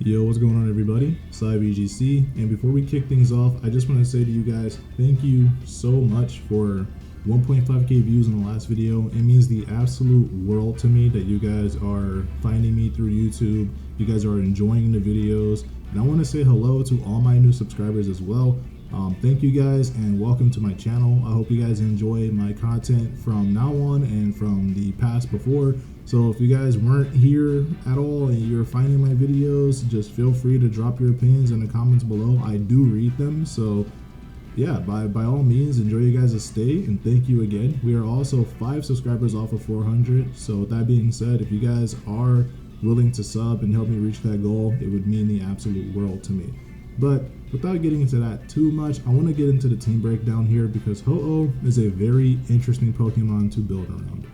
Yo, what's going on, everybody? VGC, and before we kick things off, I just want to say to you guys, thank you so much for 1.5k views in the last video. It means the absolute world to me that you guys are finding me through YouTube. You guys are enjoying the videos, and I want to say hello to all my new subscribers as well. Thank you guys, and welcome to my channel. I hope you guys enjoy my content from now on and from the past before. So if you guys weren't here at all and you're finding my videos, just feel free to drop your opinions in the comments below. I do read them, so yeah, by all means, enjoy you guys' stay, and thank you again. We are also 5 subscribers off of 400, so with that being said, if you guys are willing to sub and help me reach that goal, it would mean the absolute world to me. But without getting into that too much, I want to get into the team breakdown here because Ho-Oh is a very interesting Pokemon to build around.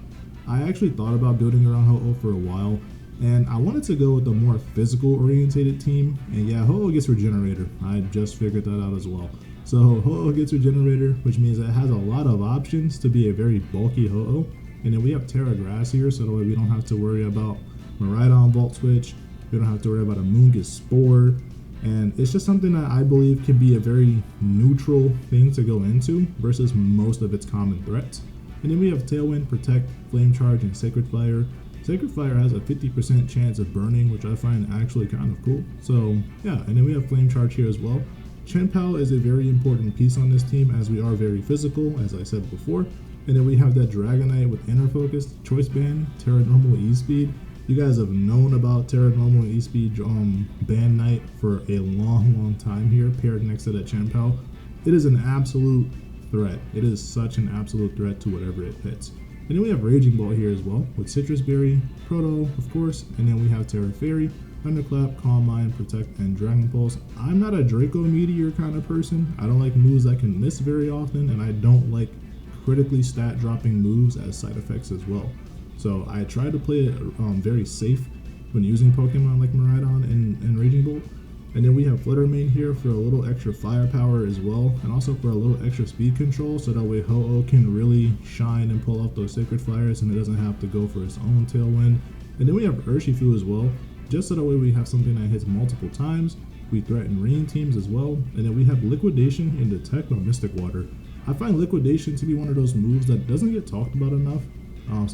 I actually thought about building around Ho-Oh for a while, and I wanted to go with a more physical orientated team, and yeah, Ho-Oh gets Regenerator. I just figured that out as well. So Ho-Oh gets Regenerator, which means it has a lot of options to be a very bulky Ho-Oh. And then we have Terra Grass here, so that way we don't have to worry about Miraidon Volt Switch, we don't have to worry about a Moongus Spore, and it's just something that I believe can be a very neutral thing to go into versus most of its common threats. And then we have Tailwind, Protect, Flame Charge, and Sacred Fire. Sacred Fire has a 50% chance of burning, which I find actually kind of cool. So yeah, and then we have Flame Charge here as well. Chien-Pao is a very important piece on this team as we are very physical, as I said before. And then we have that Dragonite with Inner Focus, Choice Band, Terra Normal E-Speed. You guys have known about Terra Normal E-Speed Band Knight for a long time here, paired next to that Chien-Pao. It is an absolute threat. It is such an absolute threat to whatever it hits. And then we have Raging Ball here as well, with Citrus Berry, Proto, of course, and then we have Terra Fairy, Thunderclap, Calm Mind, Protect, and Dragon Pulse. I'm not a Draco Meteor kind of person. I don't like moves that can miss very often, and I don't like critically stat dropping moves as side effects as well. So I try to play it very safe when using Pokemon like Miraidon and Raging Bolt. And then we have Flutter Mane here for a little extra firepower as well, and also for a little extra speed control, so that way Ho-Oh can really shine and pull off those Sacred Fires and it doesn't have to go for its own Tailwind. And then we have Urshifu as well, just so that way we have something that hits multiple times. We threaten rain teams as well, and then we have Liquidation and Detect on Mystic Water. I find Liquidation to be one of those moves that doesn't get talked about enough.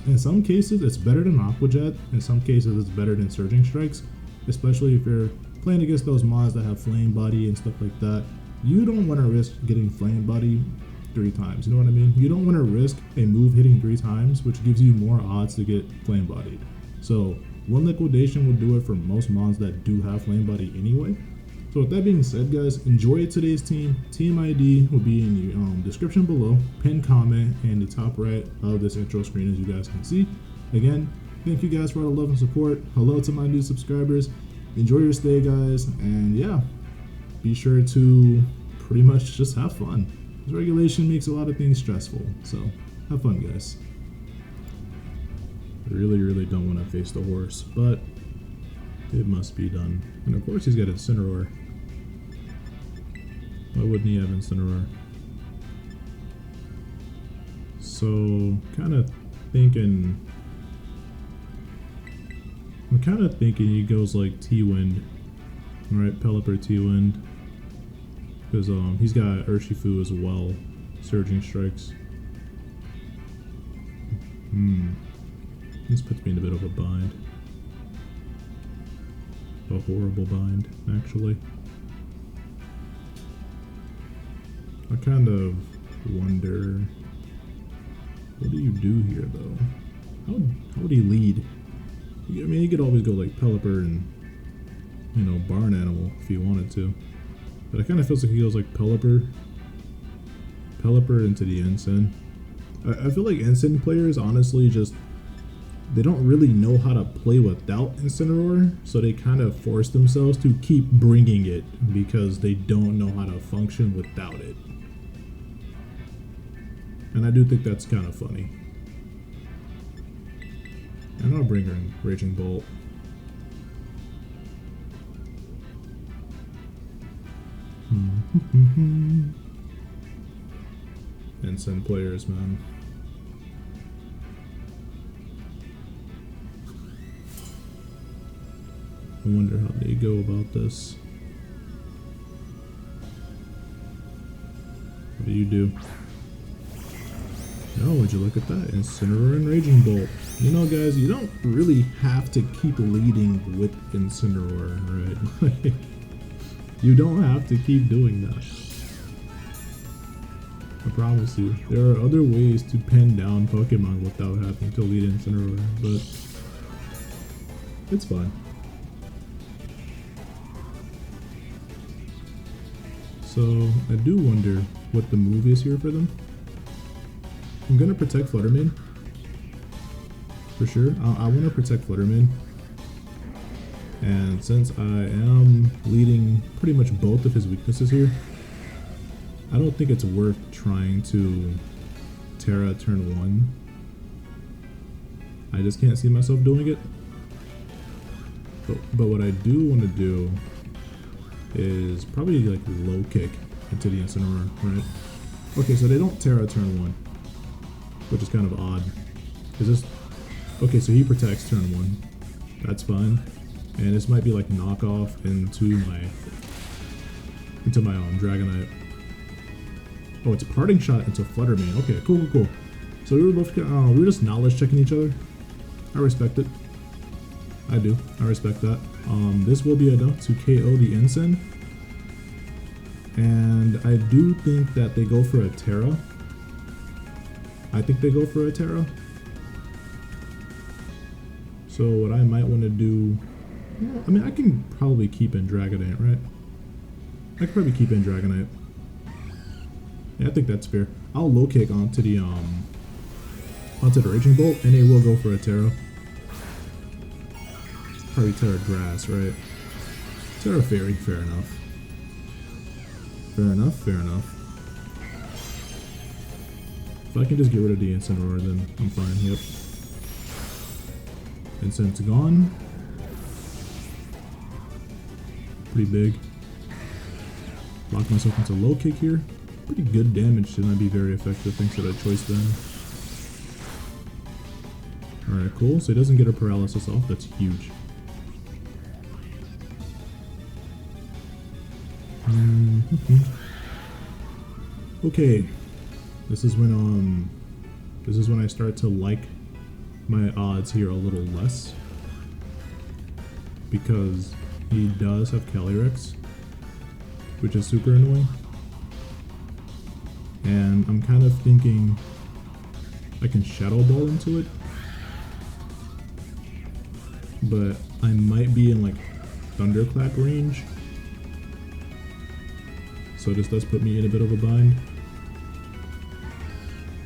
In some cases it's better than Aqua Jet, in some cases it's better than Surging Strikes, especially if you're playing against those mods that have Flame Body and stuff like that. You don't want to risk getting Flame Body 3 times, you know what I mean? You don't want to risk a move hitting 3 times, which gives you more odds to get Flame Bodied. So one Liquidation would do it for most mods that do have Flame Body anyway. So with that being said, guys, enjoy today's team. Team ID will be in the description below, pinned comment, and the top right of this intro screen, as you guys can see. Again, thank you guys for all the love and support. Hello to my new subscribers. Enjoy your stay, guys, and yeah, be sure to pretty much just have fun. This regulation makes a lot of things stressful, so have fun, guys. I really don't want to face the horse, but it must be done. And of course he's got Incineroar. Why wouldn't he have Incineroar? So, I'm kind of thinking he goes like T-Wind. Alright, Pelipper T-Wind. Because he's got Urshifu as well. Surging Strikes. This puts me in a bit of a bind. A horrible bind, actually. I kind of wonder, what do you do here though? How would he lead? I mean, he could always go like Pelipper and, you know, Barn Animal if he wanted to. But it kind of feels like he goes like Pelipper into the Ensign. I feel like Ensign players honestly just, they don't really know how to play without Incineroar, so they kind of force themselves to keep bringing it because they don't know how to function without it. And I do think that's kind of funny. And I'll bring her in Raging Bolt. Ensign players, man. I wonder how they go about this. What do you do? Oh, would you look at that? Incineroar and Raging Bolt. You know, guys, you don't really have to keep leading with Incineroar, right? You don't have to keep doing that. I promise you. There are other ways to pin down Pokemon without having to lead Incineroar, but it's fine. So, I do wonder what the move is here for them. I'm gonna protect Fluttermane. For sure. I want to protect Fluttermane. And since I am leading pretty much both of his weaknesses here, I don't think it's worth trying to Terra turn 1. I just can't see myself doing it. But what I do want to do is probably like low kick into the Incineroar, right? Okay, so they don't Terra turn 1. Which is kind of odd. Is this... Okay, so he protects turn 1. That's fine. And this might be like knockoff into my Dragonite. Oh, it's parting shot into Fluttermane. Okay, cool. So we were both we were just knowledge checking each other. I respect it. I do. I respect that. This will be enough to KO the Ensign. And I do think that they go for a Terra. I think they go for a Terra. So what I might want to do... I mean, I can probably keep in Dragonite, right? I could probably keep in Dragonite. Yeah, I think that's fair. I'll low kick onto the Raging Bolt, and it will go for a Terra. Probably Terra Grass, right? Terra Fairy, fair enough. Fair enough. If I can just get rid of the Incineroar, then I'm fine. Yep. Incine's gone. Pretty big. Lock myself into low kick here. Pretty good damage, should not be very effective thanks to that choice band. Alright, cool. So he doesn't get a paralysis off. That's huge. Okay. This is when I start to like my odds here a little less. Because he does have Calyrex, which is super annoying. And I'm kind of thinking I can Shadow Ball into it. But I might be in like Thunderclap range. So this does put me in a bit of a bind.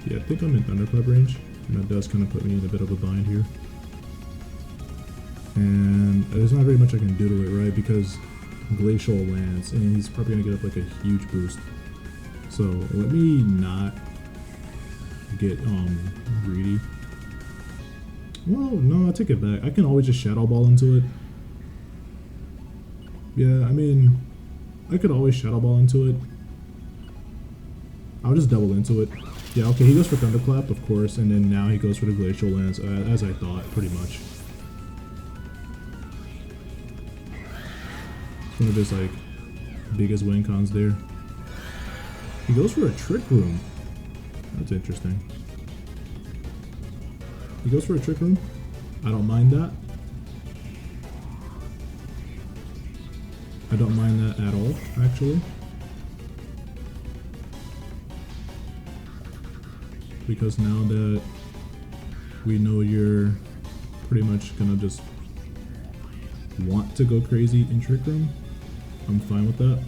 Yeah, I think I'm in Thunderclap range. And that does kind of put me in a bit of a bind here. And there's not very much I can do to it, right? Because Glacial Lance, and he's probably going to get up like a huge boost. So let me not get greedy. Well, no, I take it back. I can always just Shadow Ball into it. Yeah, I mean, I could always Shadow Ball into it. I'll just double into it. Yeah, okay, he goes for Thunderclap, of course, and then now he goes for the Glacial Lance, as I thought, pretty much. One of his, like, biggest win cons there. He goes for a Trick Room. That's interesting. He goes for a Trick Room. I don't mind that. I don't mind that at all, actually. Because now that we know you're pretty much gonna just want to go crazy in Trick Room, I'm fine with that.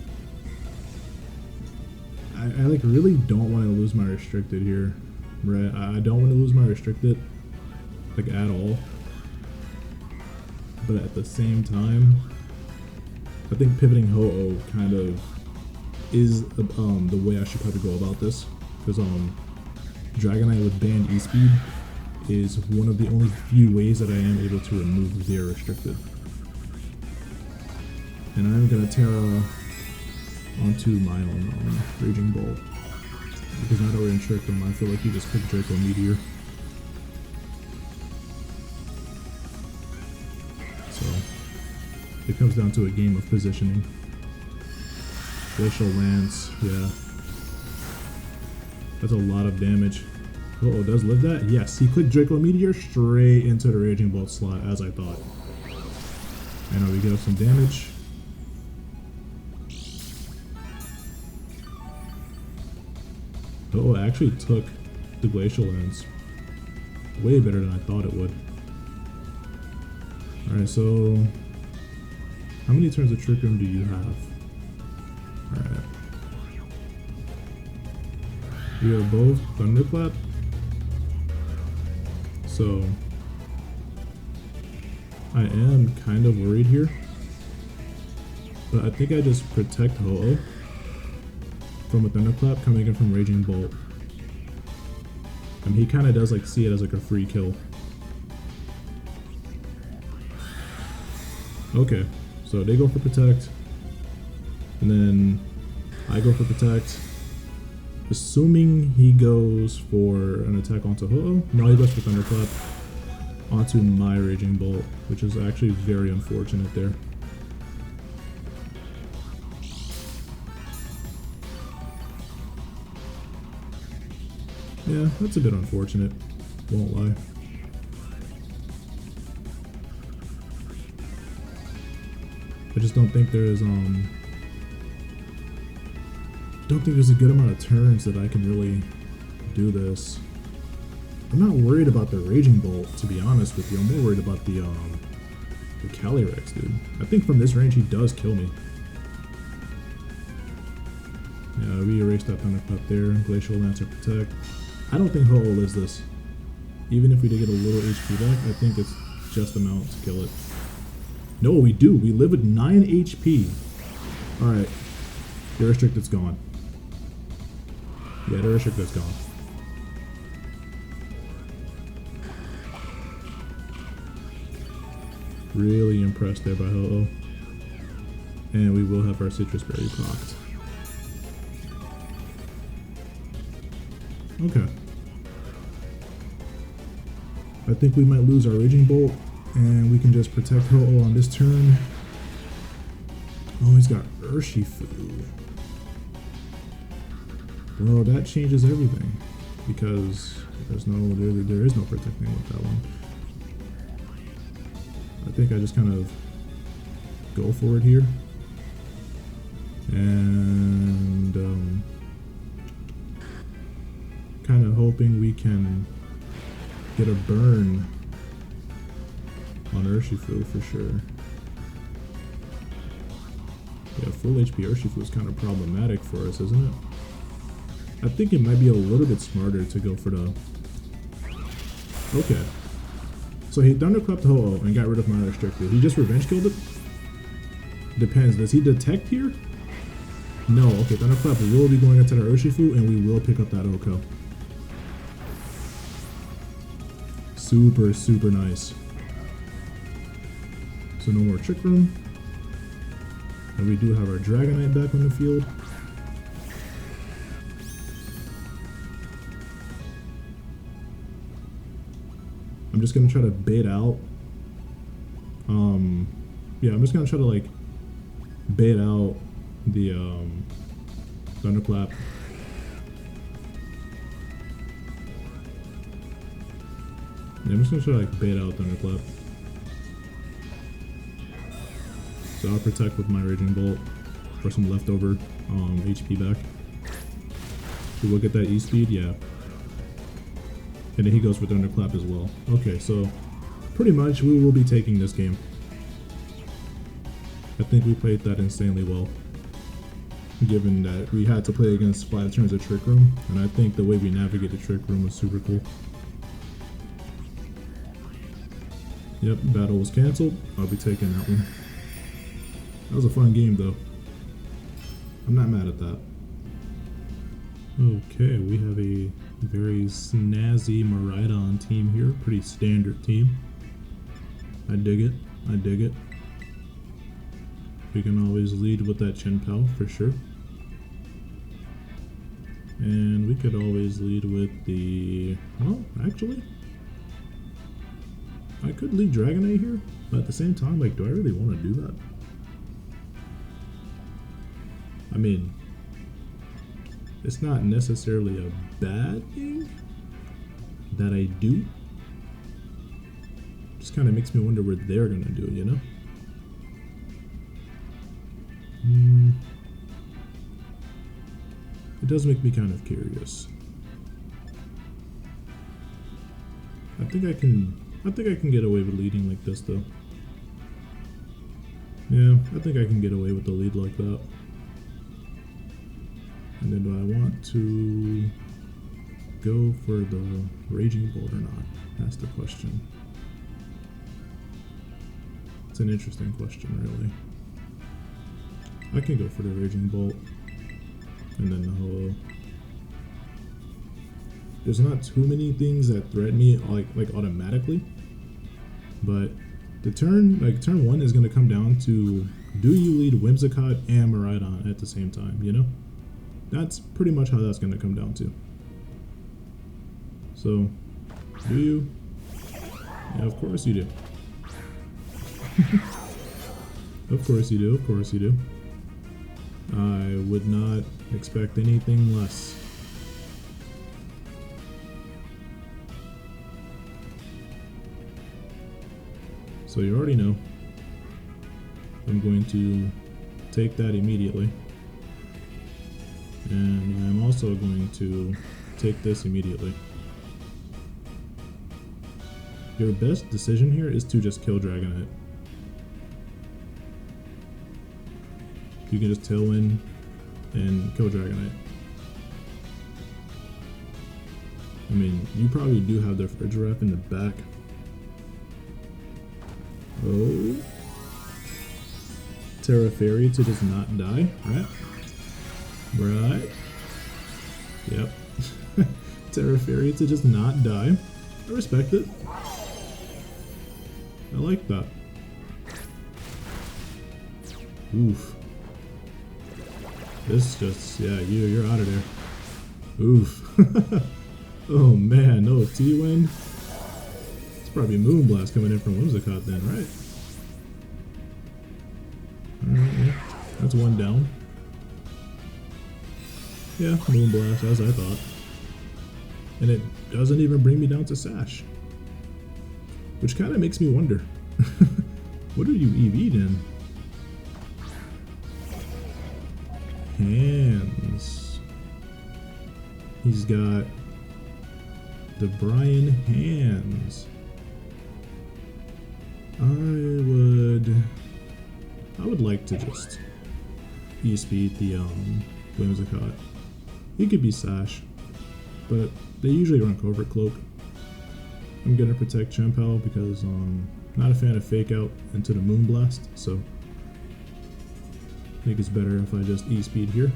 I like really don't want to lose my restricted here, right? I don't want to lose my restricted, like, at all. But at the same time, I think pivoting Ho-Oh kind of is the way I should probably go about this, because Dragonite with banned E-Speed is one of the only few ways that I am able to remove their restricted. And I'm gonna Terra onto my own Raging Bolt. Because now that we're in Trick Room, I feel like he just picked Draco Meteor. So it comes down to a game of positioning. Glacial Lance, yeah. That's a lot of damage. Uh-oh, does live that? Yes, he clicked Draco Meteor straight into the Raging Bolt slot, as I thought. And now we get some damage. Uh-oh, it actually took the Glacial Lance. Way better than I thought it would. Alright, so how many turns of Trick Room do you have? Alright. We are both Thunderclap. So I am kind of worried here. But I think I just protect Ho-Oh from a Thunderclap coming in from Raging Bolt. And he kind of does like see it as like a free kill. Okay, so they go for protect, and then I go for protect. Assuming he goes for an attack onto Ho-Oh. No, he goes for Thunderclap onto my Raging Bolt, which is actually very unfortunate there. Yeah, that's a bit unfortunate, won't lie. I just don't think there's a good amount of turns that I can really do this. I'm not worried about the Raging Bolt, to be honest with you. I'm more worried about the Calyrex, dude. I think from this range he does kill me. Yeah, we erased that Thunderclap there. Glacial Lancer protect. I don't think Ho-Oh lives this. Even if we did get a little HP back, I think it's just enough to kill it. No, we do. We live with 9 HP. Alright. The Restricted's gone. Yeah, the Restricted's gone. Really impressed there by Ho-Oh. And we will have our Citrus Berry procced. Okay. I think we might lose our Raging Bolt, and we can just protect Ho-Oh on this turn. Oh, he's got Urshifu. Well, that changes everything, because there is no protecting with that one. I think I just kind of go for it here, and kind of hoping we can get a burn on Urshifu for sure. Yeah, full HP Urshifu is kind of problematic for us, isn't it? I think it might be a little bit smarter to go for the... Okay. So he Thunderclapped Ho-Oh and got rid of my Restricted. He just Revenge Killed it? Depends. Does he detect here? No. Okay, Thunderclap will be going into the Urshifu, and we will pick up that Oko. Super, super nice. So no more Trick Room. And we do have our Dragonite back on the field. I'm just gonna try to bait out. Yeah, I'm just gonna try to like bait out the Thunderclap. Yeah, I'm just gonna try to like bait out Thunderclap. So I'll protect with my Raging Bolt for some leftover HP back. So we'll get that E-Speed, yeah. And then he goes for Thunderclap as well. Okay, so pretty much we will be taking this game. I think we played that insanely well, given that we had to play against 5 turns of Trick Room, and I think the way we navigated Trick Room was super cool. Yep, battle was cancelled. I'll be taking that one. That was a fun game though. I'm not mad at that. Okay, we have a very snazzy Miraidon team here. Pretty standard team. I dig it. I dig it. We can always lead with that Chenpao for sure. And we could always lead with the... Well, actually, I could lead Dragonite here, but at the same time, like, do I really want to do that? I mean, it's not necessarily a bad thing that I do. Just kind of makes me wonder what they're gonna do, you know? It does make me kind of curious. I think I can get away with leading like this though. Yeah, I think I can get away with the lead like that. And then do I want to go for the Raging Bolt or not? That's the question. It's an interesting question, really. I can go for the Raging Bolt. And then the Hollow. There's not too many things that threaten me like automatically. But the turn 1 is gonna come down to, do you lead Whimsicott and Miraidon at the same time, you know? That's pretty much how that's gonna come down to. So, do you? Yeah, of course you do. Of course you do, of course you do. I would not expect anything less. So you already know. I'm going to take that immediately. And I'm also going to take this immediately. Your best decision here is to just kill Dragonite. You can just Tailwind and kill Dragonite. I mean, you probably do have the Frigiraf in the back. Oh. Terra Fairy to just not die, right? Right. Yep. Terra Fairy to just not die. I respect it. I like that. Oof. This just, yeah, you're out of there. Oof. Oh man, no T-Wind. It's probably Moonblast coming in from Whimsicott then, right? Alright, yeah. That's one down. Yeah, Moonblast, as I thought. And it doesn't even bring me down to Sash. Which kind of makes me wonder. What are you EV'd in? Hands. He's got the Brian hands. I would like to just E-speed the Whimsicott. He could be Sash, but they usually run Covert Cloak. I'm gonna protect Chien-Pao because not a fan of Fake Out into the Moonblast, so I think it's better if I just E-speed here.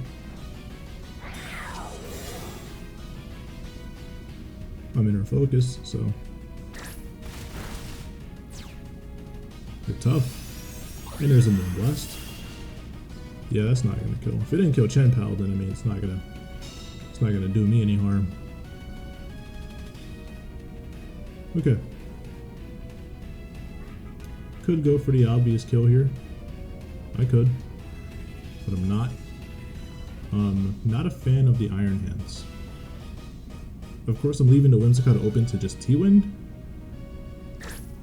I'm inner focus, so they're tough. And there's a Moonblast. Yeah, that's not gonna kill. If it didn't kill Chien-Pao, then I mean it's not gonna do me any harm. Okay. Could go for the obvious kill here. I could. But I'm not. Not a fan of the Iron Hands. Of course I'm leaving the Whimsicott open to just T-Wind.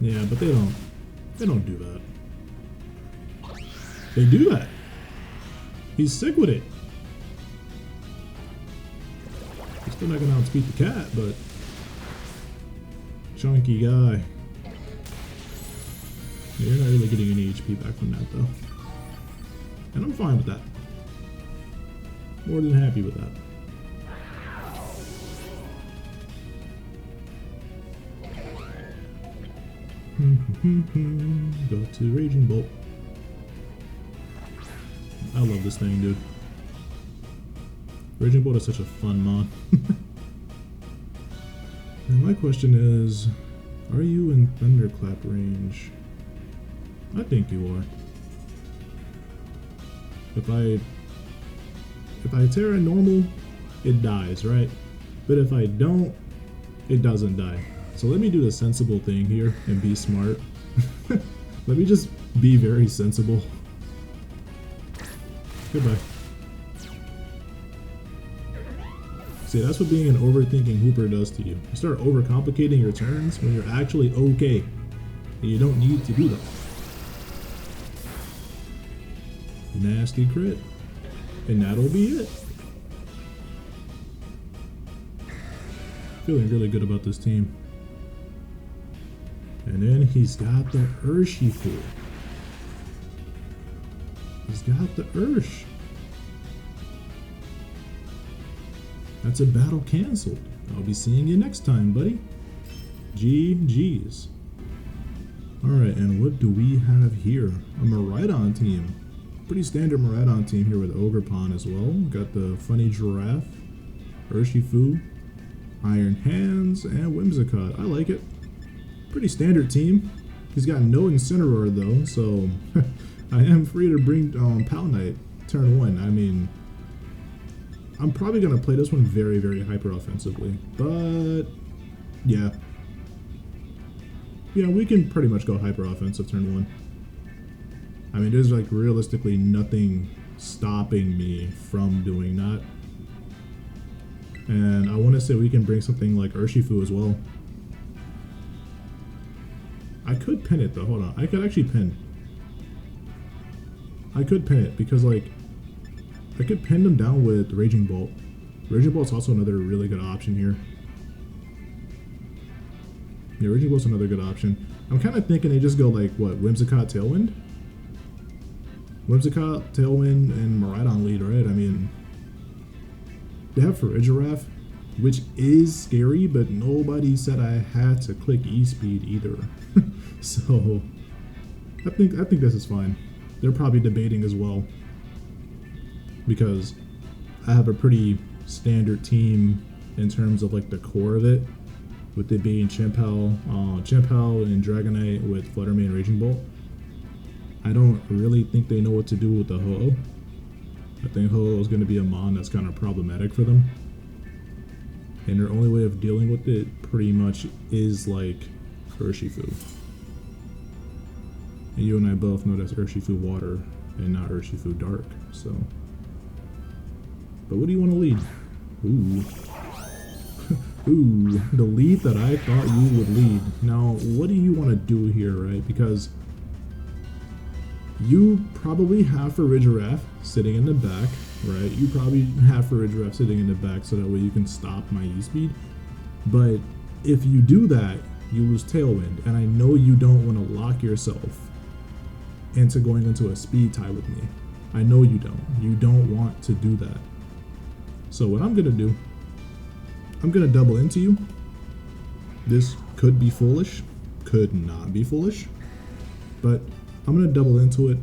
Yeah, but they don't do that. They do that. He's sick with it. He's still not gonna outspeed the cat, but chunky guy. Yeah, you're not really getting any HP back from that though. And I'm fine with that. More than happy with that. Go to Raging Bolt. I love this thing, dude. Raging Bolt is such a fun mod. Now my question is, are you in Thunderclap range? I think you are. If I Terra normal, it dies, right? But if I don't, it doesn't die. So let me do the sensible thing here and be smart. Let me just be very sensible. Goodbye. See, that's what being an overthinking hooper does to you. You start overcomplicating your turns when you're actually okay. And you don't need to do that. Nasty crit. And that'll be it. Feeling really good about this team. And then he's got the Urshifu. He's got the Ursh. That's a battle canceled. I'll be seeing you next time, buddy. GG's. Alright, and what do we have here? A Miraidon team. Pretty standard Miraidon team here with Ogerpon as well. Got the funny giraffe, Urshifu, Iron Hands, and Whimsicott. I like it. Pretty standard team. He's got no Incineroar though, so I am free to bring Pal Knight turn 1. I mean, I'm probably going to play this one very, very hyper offensively, but yeah. Yeah, we can pretty much go hyper offensive turn 1. I mean, there's like realistically nothing stopping me from doing that. And I want to say we can bring something like Urshifu as well. I could pin it though, hold on. I could actually pin. I could pin it because like, I could pin them down with Raging Bolt. Raging Bolt's also another really good option here. Yeah, Raging Bolt's another good option. I'm kind of thinking they just go like, what, Whimsicott, Tailwind? Whimsicott, Tailwind, and Miraidon lead, right? I mean, they have Farigiraf, which is scary, but nobody said I had to click E-Speed either. So, I think this is fine. They're probably debating as well, because I have a pretty standard team in terms of like the core of it, with it being Chien-Pao and Dragonite with Fluttermane and Raging Bolt. I don't really think they know what to do with the Ho-Oh. I think Ho-Oh is going to be a mon that's kind of problematic for them. And their only way of dealing with it pretty much is like Urshifu. And you and I both know that's Urshifu Water and not Urshifu Dark, so. But what do you want to lead? Ooh. Ooh, the lead that I thought you would lead. Now, what do you want to do here, right? Because you probably have Farigiraf sitting in the back, right? You probably have Farigiraf sitting in the back so that way you can stop my E-Speed. But if you do that, you lose Tailwind, and I know you don't want to lock yourself into going into a speed tie with me. I know you don't. You don't want to do that. So what I'm going to do, I'm going to double into you. This could be foolish, could not be foolish, but I'm going to double into it,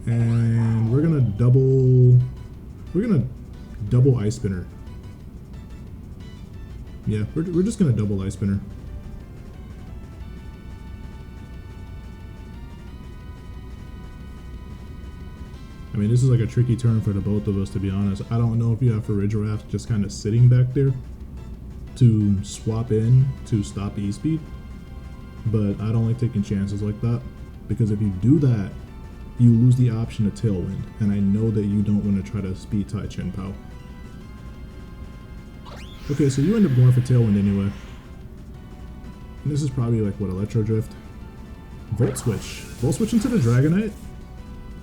and we're going to double Ice Spinner. Yeah, we're just going to double Ice Spinner. I mean, this is like a tricky turn for the both of us, to be honest. I don't know if you have Farigiraf just kind of sitting back there to swap in to stop E-Speed, but I don't like taking chances like that, because if you do that, you lose the option of Tailwind, and I know that you don't want to try to speed tie Chien-Pao. Okay, so you end up going for Tailwind anyway. And this is probably like, what, Electro Drift? Volt Switch. Volt Switch into the Dragonite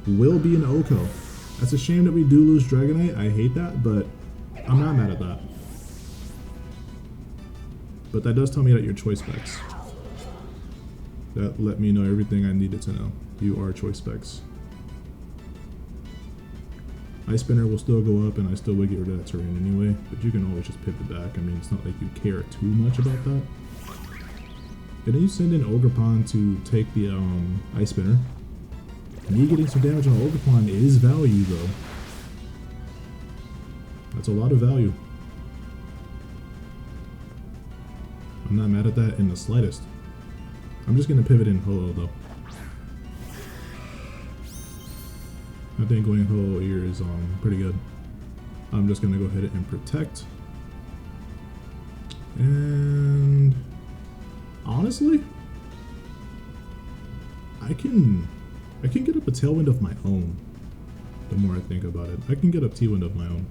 will be an Oko. That's a shame that we do lose Dragonite. I hate that, but I'm not mad at that. But that does tell me that you're Choice Specs. That let me know everything I needed to know. You are Choice Specs. Ice Spinner will still go up, and I still will get rid of that terrain anyway, but you can always just pivot back. I mean, it's not like you care too much about that. And then you send in Ogerpon to take the Ice Spinner. Me getting some damage on Ogerpon is value, though. That's a lot of value. I'm not mad at that in the slightest. I'm just going to pivot in Ho-Oh, though. I think going Ho-Oh here is pretty good. I'm just going to go ahead and protect. And honestly, I can get up a Tailwind of my own. The more I think about it, I can get up T-Wind of my own.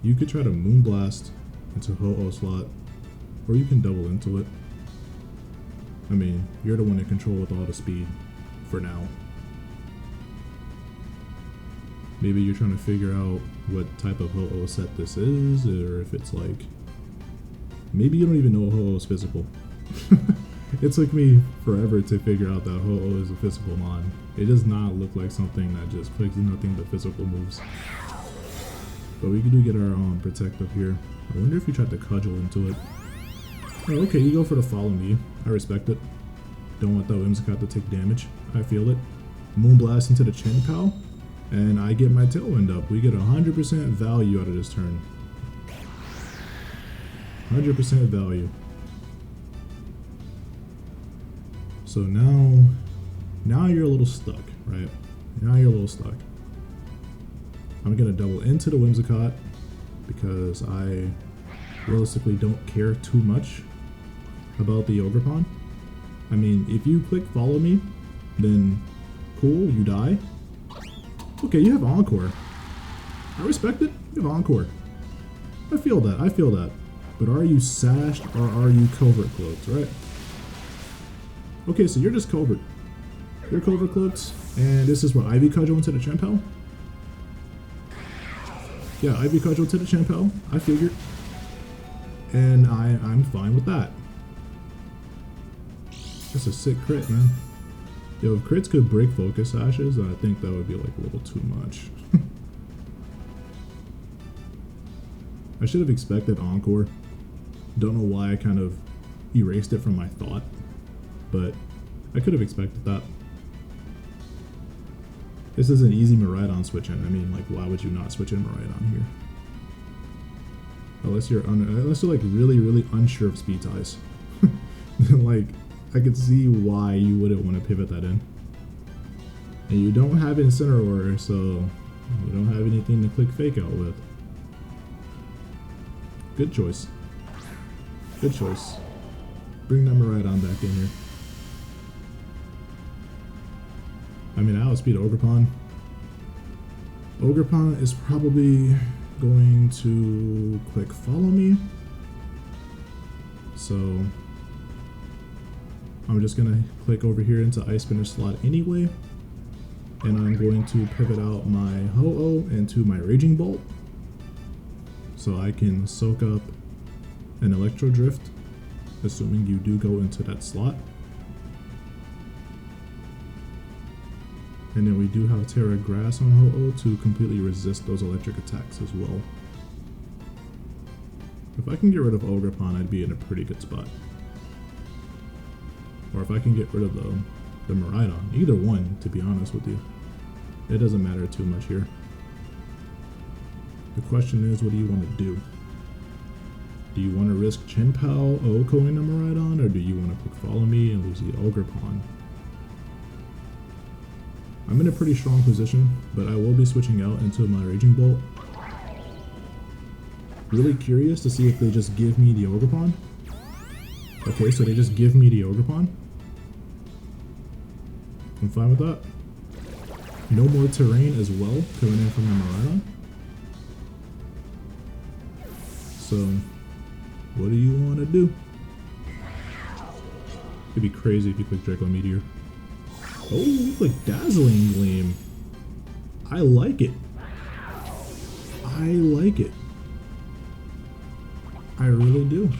You could try to Moonblast into Ho-Oh slot, or you can double into it. I mean, you're the one in control with all the speed for now. Maybe you're trying to figure out what type of Ho-Oh set this is, or if it's like, maybe you don't even know Ho-Oh's physical. It took me forever to figure out that Ho-Oh is a physical mon. It does not look like something that just clicks nothing but physical moves. But we do get our protective here. I wonder if you tried to cudgel into it. Oh, okay, you go for the follow me. I respect it. Don't want that Whimsicott to take damage. I feel it. Moonblast into the Chien-Pao, and I get my Tailwind up. We get 100% value out of this turn. 100% value. So now you're a little stuck, right? Now you're a little stuck. I'm gonna double into the Whimsicott because I realistically don't care too much about the Ogerpon. I mean, if you click follow me, then cool, you die. Okay, you have Encore. I respect it. You have Encore. I feel that. But are you sashed or are you covert cloaked, right? Okay, so you're just covert. You're covert cloaked, and this is what, Ivy Cudgel into the Chien-Pao? Yeah, Ivy Cudgel to the Chien-Pao. I figured. And I'm fine with that. That's a sick crit, man. Yo, if crits could break focus sashes, then I think that would be like a little too much. I should have expected Encore. Don't know why I kind of erased it from my thought, but I could have expected that. This is an easy Miraidon switch in. I mean, like, why would you not switch in Miraidon here? Unless you're like really unsure of speed ties. Like, I could see why you wouldn't want to pivot that in. And you don't have Incineroar, so you don't have anything to click Fake Out with. Good choice. Good choice. Bring that Miraidon back in here. I mean, I outspeed Ogerpon. Ogerpon is probably going to click follow me. So I'm just gonna click over here into Ice Spinner slot anyway. And I'm going to pivot out my Ho-Oh into my Raging Bolt, so I can soak up an Electro Drift, assuming you do go into that slot. And then we do have Terra Grass on Ho-Oh to completely resist those electric attacks as well. If I can get rid of Ogerpon, I'd be in a pretty good spot. Or if I can get rid of the Miraidon, either one, to be honest with you. It doesn't matter too much here. The question is, what do you want to do? Do you want to risk Chien-Pao Oko-ing the Miraidon, or do you want to quick follow me and lose the Ogerpon? I'm in a pretty strong position, but I will be switching out into my Raging Bolt. Really curious to see if they just give me the Ogerpon. Okay, so they just give me the Ogerpon. I'm fine with that. No more terrain as well coming in from the Miraidon. So, what do you want to do? It'd be crazy if you click Draco Meteor. Oh, you click Dazzling Gleam. I like it. I like it. I really do.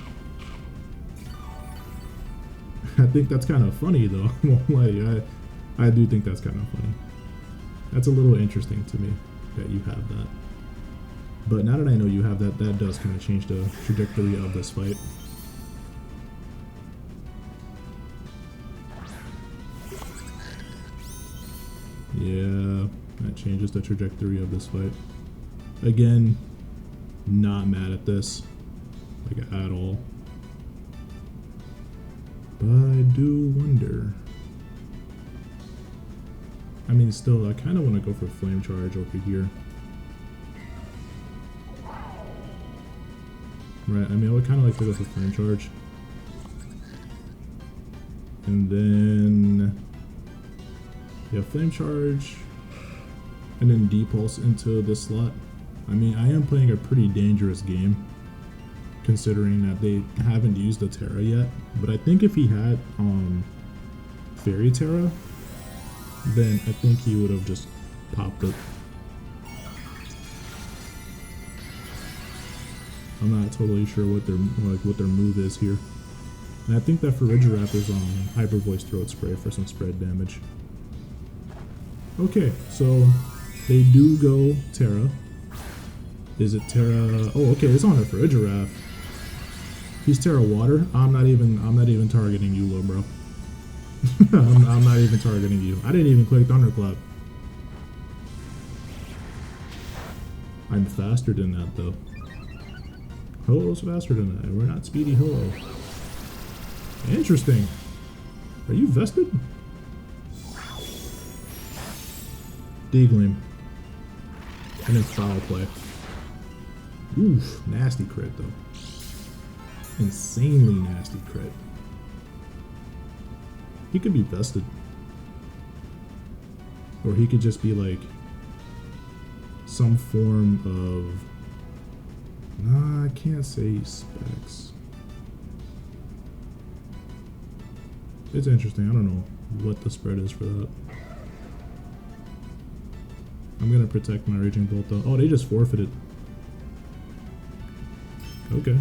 I think that's kind of funny though. I won't lie. I do think that's kind of funny. That's a little interesting to me that you have that. But now that I know you have that, that does kind of change the trajectory of this fight. Yeah, that changes the trajectory of this fight. Again, not mad at this, like at all. But I do wonder. I mean, still, I kind of want to go for Flame Charge over here. Right, I mean, I would kind of like to go for Flame Charge. And then, yeah, Flame Charge. And then Depulse into this slot. I mean, I am playing a pretty dangerous game, considering that they haven't used the Terra yet. But I think if he had Fairy Terra, then I think he would have just popped it. I'm not totally sure what their move is here. And I think that Farigiraptor's on Hyper Voice Throat Spray for some spread damage. Okay, so they do go Terra. Is it Terra? Oh, okay, it's on a Farigiraf. He's Terra Water. I'm not even targeting you, little bro. I'm not even targeting you. I didn't even click Thunderclap. I'm faster than that though. Ho-Oh's faster than that. We're not speedy Ho-Oh. Interesting. Are you vested? Diglin. And then Foul Play. Oof, nasty crit though. Insanely nasty crit. He could be vested. Or he could just be like some form of... Nah, I can't say specs. It's interesting. I don't know what the spread is for that. I'm gonna protect my Raging Bolt though. Oh, they just forfeited. Okay.